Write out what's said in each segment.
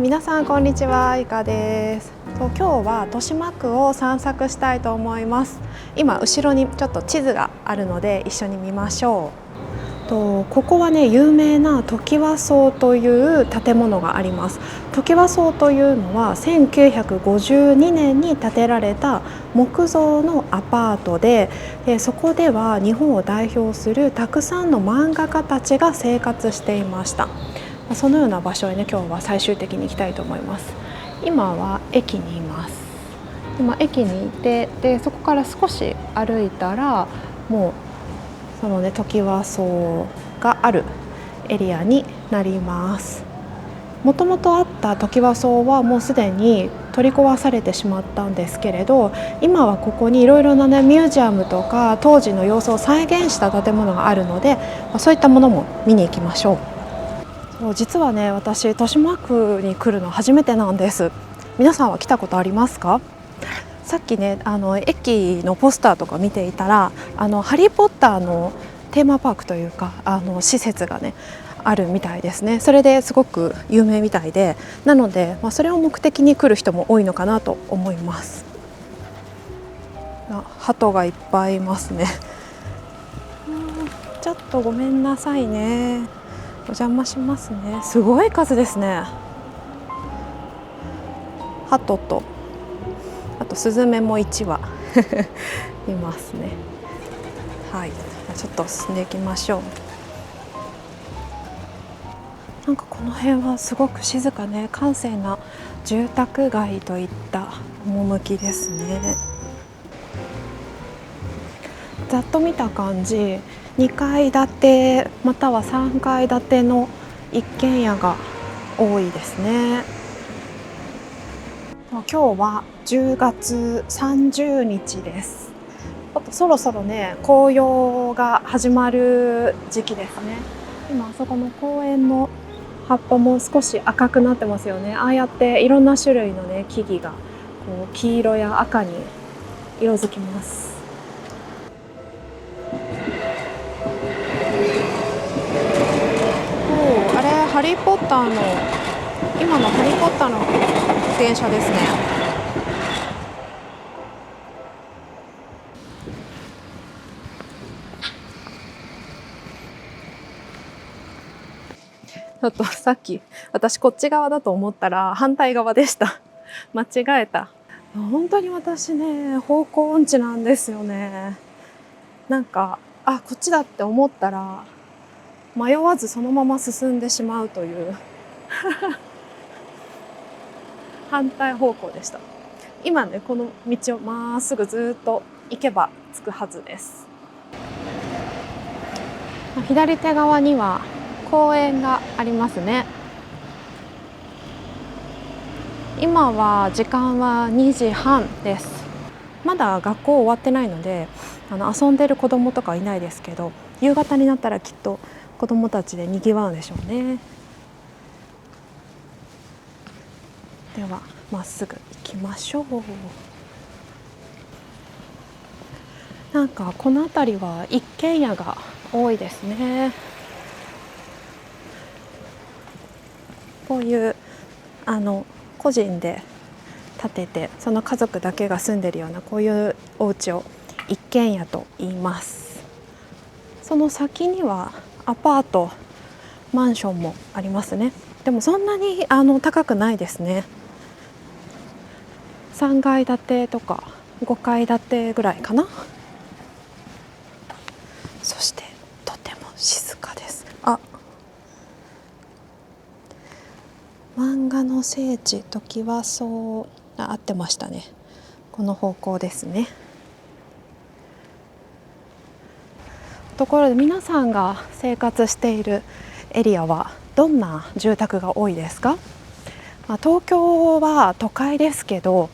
皆さんこんにちは、いかです。今日は豊島区を散策したいと思います。今後ろにちょっと地図があるので一緒に見ましょう。ここはね、有名なトキワ荘という建物があります。トキワ荘というのは1952年に建てられた木造のアパートで、そこでは日本を代表するたくさんの漫画家たちが生活していました。そのような場所へね、今日は最終的に行きたいと思います。今は駅にいます。今駅にいて、でそこから少し歩いたらもうそのね、トキワ荘があるエリアになります。もともとあったトキワ荘はもうすでに取り壊されてしまったんですけれど、今はここにいろいろなね、ミュージアムとか当時の様子を再現した建物があるので、そういったものも見に行きましょう。実はね、私豊島区に来るの初めてなんです。皆さんは来たことありますか？さっきね、駅のポスターとか見ていたら、ハリー・ポッターのテーマパークというか施設がねあるみたいですね。それですごく有名みたいで、なので、それを目的に来る人も多いのかなと思います。鳩がいっぱいいますね。ちょっとごめんなさいね、お邪魔しますね。すごい数ですね。鳩とあとスズメも1羽いますね。はい、ちょっと進んでいきましょう。なんかこの辺はすごく静かね、閑静な住宅街といった趣ですね。ざっと見た感じ、2階建てまたは3階建ての一軒家が多いですね。今日は10月30日です。そろそろね、紅葉が始まる時期ですね。今あそこの公園の葉っぱも少し赤くなってますよね。ああやっていろんな種類のね、木々がこう黄色や赤に色づきます。あれ、ハリー・ポッターの今のハリー・ポッターの電車ですね。ちょっとさっき私こっち側だと思ったら反対側でした。間違えた。本当に私ね、方向音痴なんですよね。なんかこっちだって思ったら迷わずそのまま進んでしまうという反対方向でした。今ね、この道をまっすぐずっと行けば着くはずです。左手側には公園がありますね。今は時間は2時半です。まだ学校終わってないので遊んでる子供とかいないですけど、夕方になったらきっと子供たちでにぎわうでしょうね。ではまっすぐ行きましょう。なんかこの辺りは一軒家が多いですね。こういう個人で建てて、その家族だけが住んでるようなこういうお家を一軒家と言います。その先にはアパート、マンションもありますね。でもそんなに高くないですね。3階建てとか5階建てぐらいかな。そしてとても静かです。漫画の聖地トキワ荘、合ってましたね。この方向ですね。ところで皆さんが生活しているエリアはどんな住宅が多いですか？東京は都会ですけど、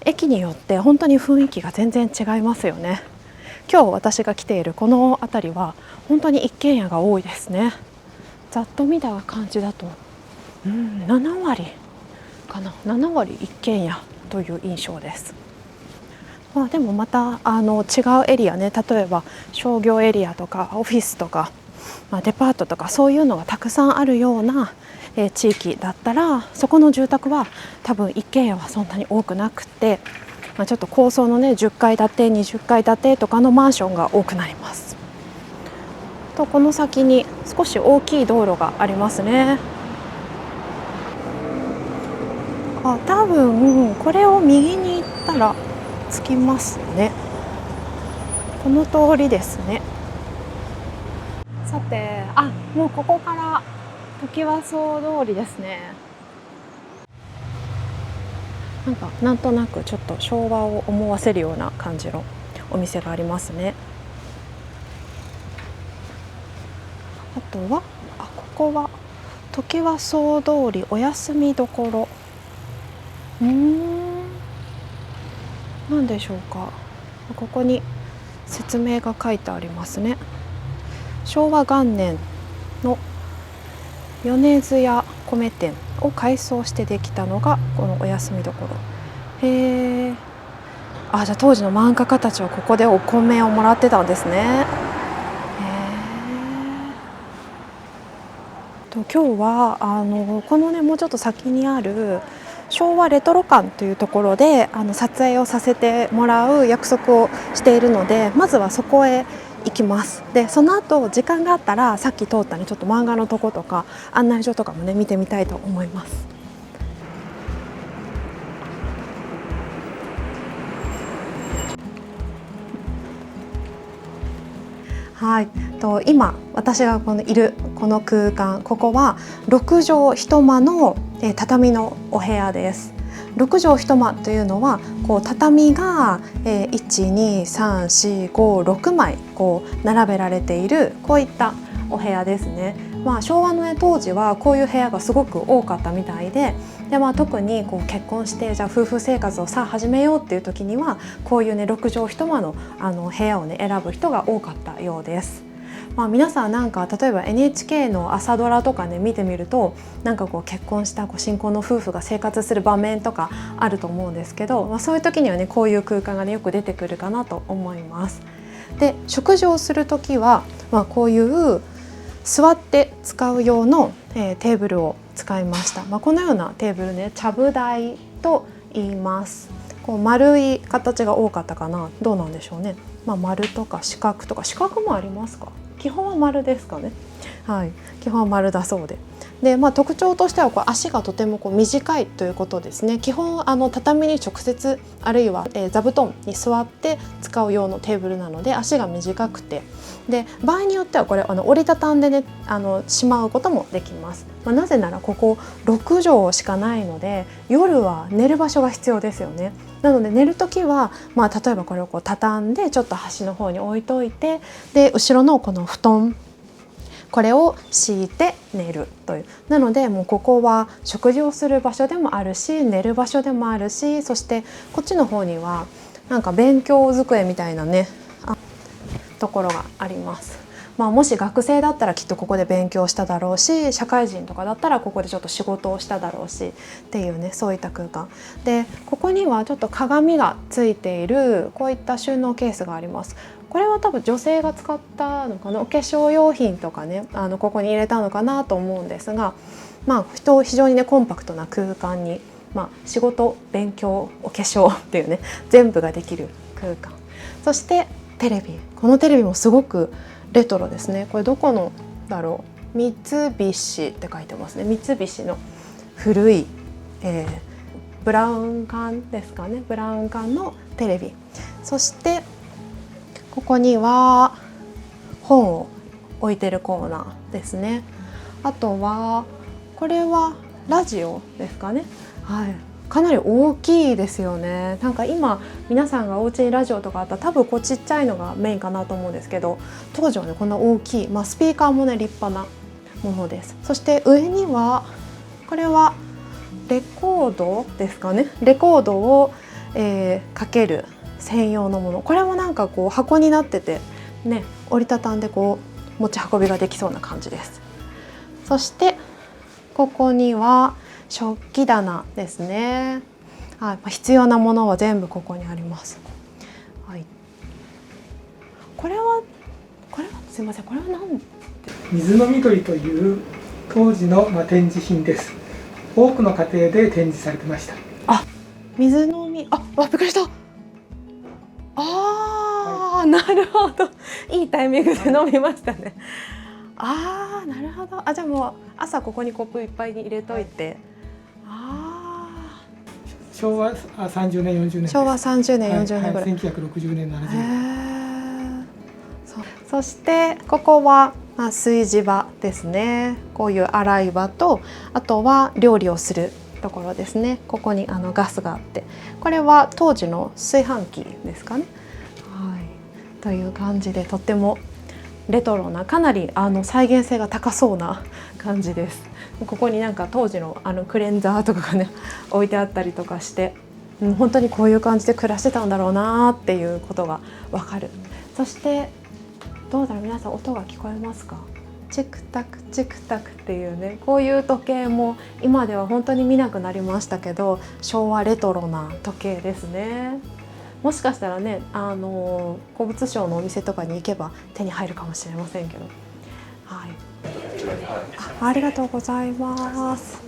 駅によって本当に雰囲気が全然違いますよね。今日私が来ているこの辺りは本当に一軒家が多いですね。ざっと見た感じだと、7割かな、7割一軒家という印象です。でもまた違うエリアね、例えば商業エリアとかオフィスとか、デパートとかそういうのがたくさんあるような地域だったらそこの住宅は多分一軒家はそんなに多くなくて、ちょっと高層のね10階建て20階建てとかのマンションが多くなります。とこの先に少し大きい道路がありますね。多分これを右に行ったら着きますね。この通りですね。さて、もうここからトキワ荘通りですね。なんとなくちょっと昭和を思わせるような感じのお店がありますね。あとはここはトキワ荘通りお休みどころ。何でしょうか。ここに説明が書いてありますね。昭和元年の米津屋米店を改装してできたのがこのお休みどころ。じゃあ当時の漫画家たちはここでお米をもらってたんですね。今日はこのねもうちょっと先にある昭和レトロ館というところで撮影をさせてもらう約束をしているので、まずはそこへ行きます。でその後時間があったらさっき通ったねちょっと漫画のとことか案内所とかもね見てみたいと思います。今私がいるこの空間、ここは6畳一間の畳のお部屋です。6畳一間というのは畳が1,2,3,4,5,6枚並べられているこういったお部屋ですね。昭和の、当時はこういう部屋がすごく多かったみたいで、特に結婚してじゃあ夫婦生活をさあ始めようっていう時にはこういうね6畳一間の部屋をね選ぶ人が多かったようです。皆さん例えば NHK の朝ドラとかね見てみると結婚した新婚の夫婦が生活する場面とかあると思うんですけど、そういう時にはねこういう空間がねよく出てくるかなと思います。で食事をする時は、こういう座って使う用の、テーブルを使いました。このようなテーブルねちゃぶ台と言います。丸い形が多かったかな、どうなんでしょうね。丸とか四角とか、四角もありますか。基本は丸ですかね。基本は丸だそうで。特徴としては足がとても短いということですね。基本畳に直接あるいは、座布団に座って使う用のテーブルなので足が短くて、で場合によってはこれ折りたたんでねしまうこともできます。なぜならここ6畳しかないので夜は寝る場所が必要ですよね。なので寝るときは、例えばこれを畳んでちょっと端の方に置いといて、で後ろのこの布団これを敷いて寝るという。なのでもうここは食事をする場所でもあるし寝る場所でもあるし、そしてこっちの方には勉強机みたいなねところがあります。もし学生だったらきっとここで勉強しただろうし、社会人とかだったらここでちょっと仕事をしただろうしっていうね、そういった空間で、ここにはちょっと鏡がついているこういった収納ケースがあります。これは多分女性が使ったのかな、お化粧用品とかねここに入れたのかなと思うんですが、非常にねコンパクトな空間に、仕事勉強お化粧っていうね全部ができる空間。そしてテレビ、このテレビもすごくレトロですね。これどこのだろう、三菱って書いてますね。三菱の古い、ブラウン管ですかね、ブラウン管のテレビ。そしてここには本を置いてるコーナーですね。あとはこれはラジオですかね。かなり大きいですよね。今皆さんがお家にラジオとかあったら多分ちっちゃいのがメインかなと思うんですけど、当時はねこんな大きい、スピーカーもね立派なものです。そして上にはこれはレコードですかね。レコードを、かける専用のもの。これも箱になっててね、折りたたんで持ち運びができそうな感じです。そしてここには食器棚ですね。必要なものは全部ここにあります。これはすいません、これは何？水飲み鳥という当時の展示品です。多くの家庭で展示されてました。あ、水飲み、びっくりした。なるほど。いいタイミングで飲みましたね。なるほど。じゃあもう朝ここにコップいっぱいに入れといて。昭和30年40年です。昭和30年40年ぐらい。1960年70年。そしてここは炊事場ですね。こういう洗い場と、あとは料理をするところですね。ここにガスがあって、これは当時の炊飯器ですかね。という感じで、とってもレトロな、かなり再現性が高そうな感じです。ここになんか当時のクレンザーとかがね置いてあったりとかして、本当にこういう感じで暮らしてたんだろうなっていうことがわかる。そしてどうだろう、皆さん音が聞こえますか？チクタクチクタクっていうね、こういう時計も今では本当に見なくなりましたけど、昭和レトロな時計ですね。もしかしたらね、古物商のお店とかに行けば手に入るかもしれませんけど、ありがとうございます。こ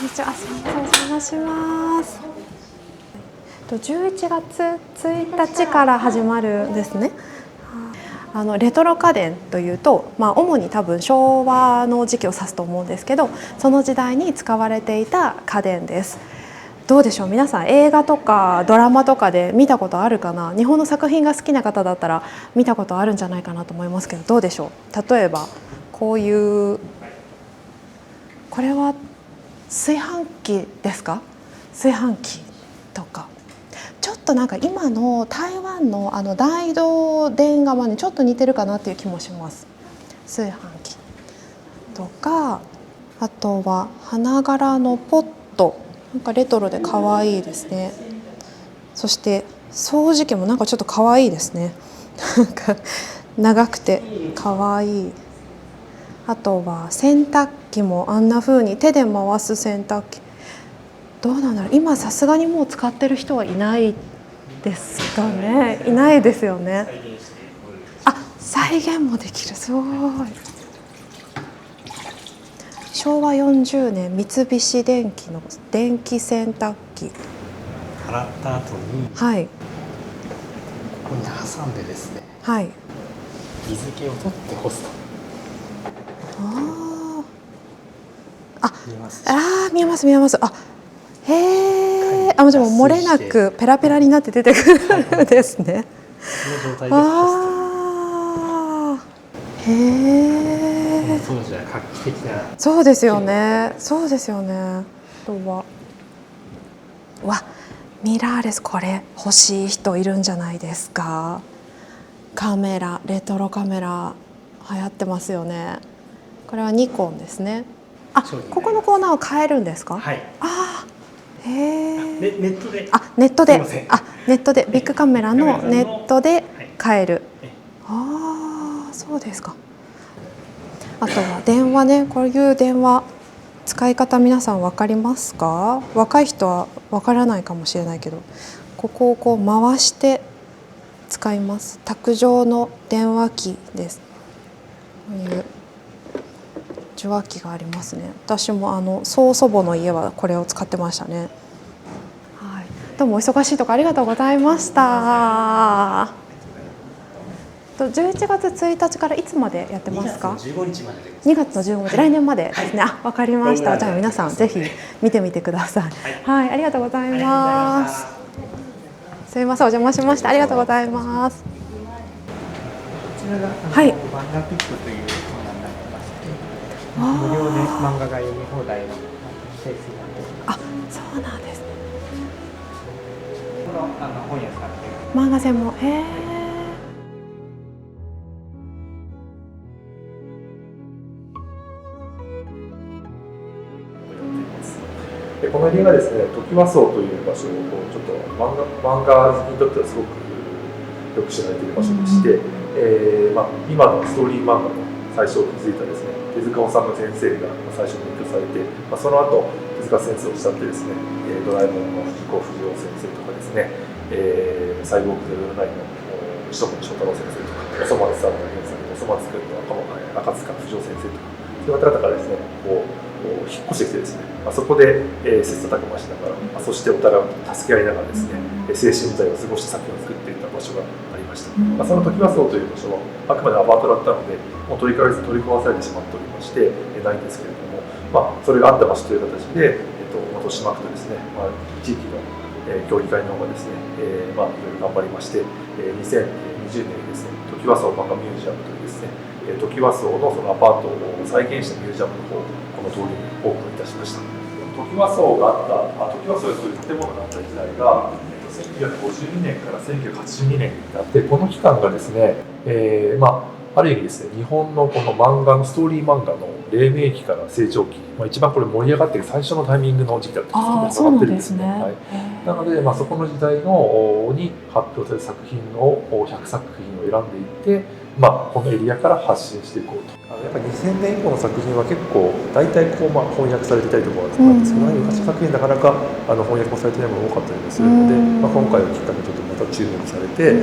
んにちは、すみません、お邪魔します。11月1日から始まるんですね。レトロ家電というと、主に多分昭和の時期を指すと思うんですけど、その時代に使われていた家電です。どうでしょう、皆さん映画とかドラマとかで見たことあるかな。日本の作品が好きな方だったら見たことあるんじゃないかなと思いますけど、どうでしょう。例えばこういう、これは炊飯器ですか？炊飯器とか、ちょっとなんか今の台湾の大道電釜にちょっと似てるかなっていう気もします。炊飯器とか、あとは花柄のポット、なんかレトロで可愛いですね。そして掃除機もなんかちょっと可愛いですね。なんか長くて可愛い。あとは洗濯機もあんな風に手で回す洗濯機、どうなんだろう、今さすがにもう使ってる人はいないですかね。いないですよね。再現もできる、すごい。昭和40年三菱電機の電気洗濯機。洗った後に、ここに挟んでですね、水気を取って干すと。見えます、見えます。へえ。じゃあもう漏れなくペラペラになって出てくるんですね。この状態で干すという。へえ。当時は画期的な。そうですよね。そうですよね。あとは、ミラーレス、これ欲しい人いるんじゃないですか。カメラ、レトロカメラ流行ってますよね。これはニコンですね。ここのコーナーを変えるんですか？へえ。ネットで。ネットで。ネットでビッグカメラのネットで変える。そうですか。あとは電話ね、こういう電話使い方皆さん分かりますか？若い人は分からないかもしれないけど、ここをこう回して使います。卓上の電話機です。こういう受話器がありますね。私も曽祖母の家はこれを使ってましたね。どうもお忙しいところありがとうございました。11月1日からいつまでやってますか？2月の15日、来年までですね。わかりました。じゃあ皆さんぜひ見てみてください。ありがとうございます。すみません、お邪魔しました。ありがとうございます。こちらが漫画ピックというコーナーになってまして、無料で漫画が読み放題のケースになっております。そうなんですね。この本屋さんで漫画専門。この辺がですね、トキワ荘という場所をちょっと漫画好きにとってはすごくよく知られている場所でして、今のストーリー漫画の最初を築いたですね、手塚治虫先生が最初に勉強されて、その後手塚先生を慕ってですね、ドラえもんの藤子不二雄先生とかですね、サイボーグ009の石森章太郎先生とか、おそ松さんの原作のソマ作った赤塚不二夫先生とか、そういう方々からですね、引っ越してきてですね、そこで切磋琢磨しながら、そしてお互いを助け合いながらですね、青春時代を過ごした作品を作っていった場所がありました。その時はそうという場所はあくまでアパートだったので、もう取り壊されてしまっておりましてないんですけれども、それがあった場所という形で、豊島区とですね、地域の協議会の方がですね、いろいろ頑張りまして、2020年にですね、トキワ荘漫画ミュージアムというですね、トキワ荘のそのアパートを再現したミュージアムの方をこの通りにオープンいたしました。トキワ荘があった、トキワ荘という建物があった時代が、1952年から1982年になって、この期間がですね、ある意味ですね、日本のこの漫画のストーリー漫画の黎明期から成長期、一番これ盛り上がっている最初のタイミングの時期だったんです。そうなんですね。なので、そこの時代のに発表される作品を100作品を選んでいって、このエリアから発信していこうと。やっぱり2000年以降の作品は結構大体翻訳されていたりとかなんですけど、昔の作品なかなか翻訳もされてないものが多かったりもするので、今回をきっかけにちょっとまた注目されて、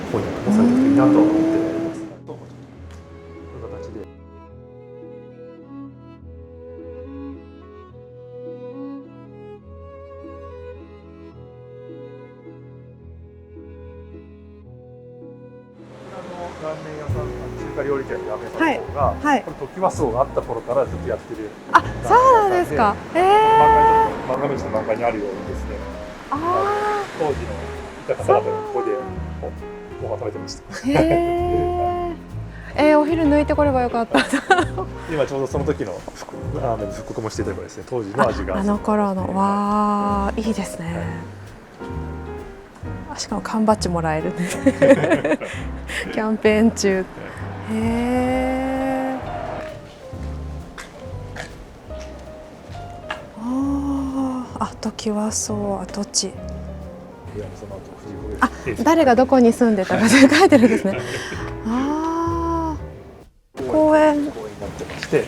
翻訳もされていくといいなと思っております。こういう形で。ラーメン屋さん、中華料理店のラーメン屋さんの方が、これトキワ荘があった頃からずっとやってる。そうなんですか。漫画の漫画にあるようにですね。当時のいた方々がここでご飯食べてました。お昼抜いてこればよかった。今ちょうどその時のラーメンの復刻もしていたからですね、当時の味が。あの頃の、わー、いいですね。しかも缶バッジもらえる。キャンペーン中。トキワ荘跡地。誰がどこに住んでたか書いてるんですね。公園になってまして、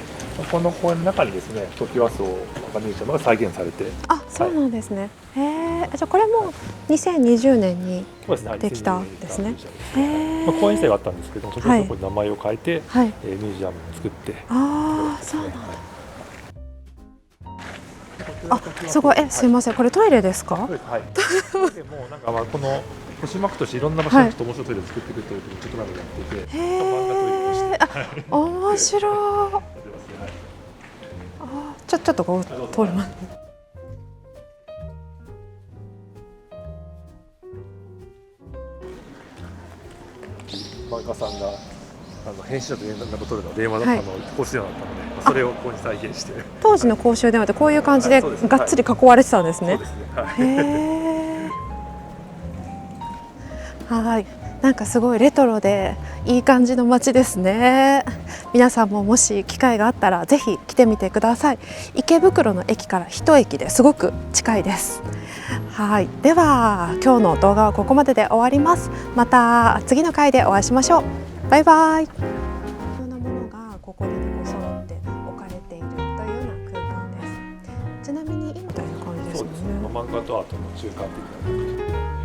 この公園の中にですね、トキワ荘ミュージアムが再現されて。そうなんですね。じゃあこれも2020年にできたんですね。公園自体はあったんですけど、トキワ荘に名前を変えて、ミュージアムを作って。そうなんだ。すごい。すいません、これトイレですか？トイレもなんかこの豊島区としていろんな場所にちょっと面白いトイレを作っていくということをちょっとなんかやっていて、面白い。ちょっとこう通ります。漫画さんが編集者と連絡を取るのは電話だった公衆電話だったので、それをここに再現して。当時の公衆電話ってこういう感じでがっつり囲われてたんですね。なんかすごいレトロでいい感じの街ですね。皆さんももし機会があったらぜひ来てみてください。池袋の駅から1駅ですごく近いです。では今日の動画はここまでで終わります。また次の回でお会いしましょう。バイバイ。いろんなものがここに揃って置かれているというような空間です。ちなみに今みたいな感じですね。漫画とアートの中間的な。